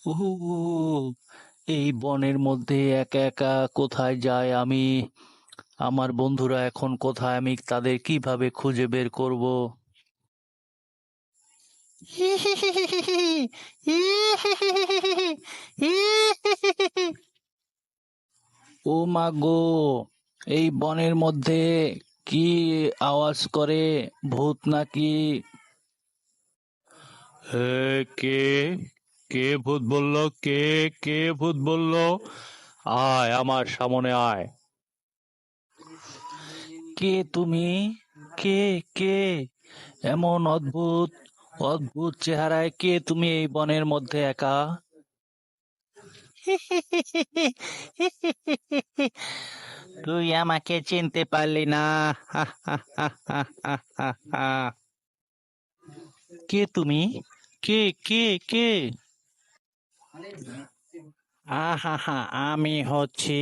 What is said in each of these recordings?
উহু, এই বনের মধ্যে একা একা কোথায় যাই আমি? আমার বন্ধুরা এখন কোথায়? আমি তাদের কিভাবে খুঁজে বের করব? ও মা গো! এই বনের মধ্যে কি আওয়াজ করে? ভূত নাকি? হে, কে? কে ভূত বলল? কে? কে ভূত বলল? আয়, আমার সামনে আয়। কে তুমি? কে? কে এমন অদ্ভুত অদ্ভুত চেহারায়? কে তুমি এই বনের মধ্যে একা? তুই আমাকে চিনতে পারলি না? কে তুমি? কে? কে? কে? আহা, আমি হচ্ছি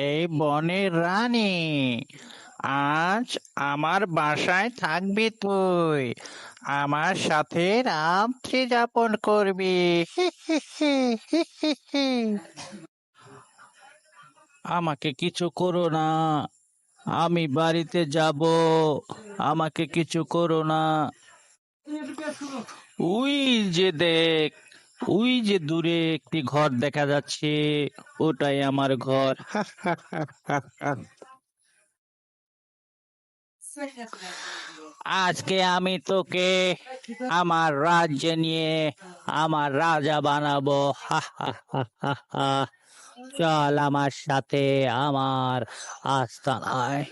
এই বনের রানী। আজ আমার বাসায় থাকবি তুই, আমার সাথে রাত্রি যাপন করবি। আমাকে কিছু করো না, আমি বাড়িতে যাব। আমাকে কিছু করো না। ওই যে দেখ, ওই যে দূরে একটি ঘর দেখা যাচ্ছে, ওটাই আমার ঘর। আজকে আমি তোকে আমার রাজ্যে নিয়ে আমার রাজা বানাবো। চল আমার সাথে আমার আস্তানায়।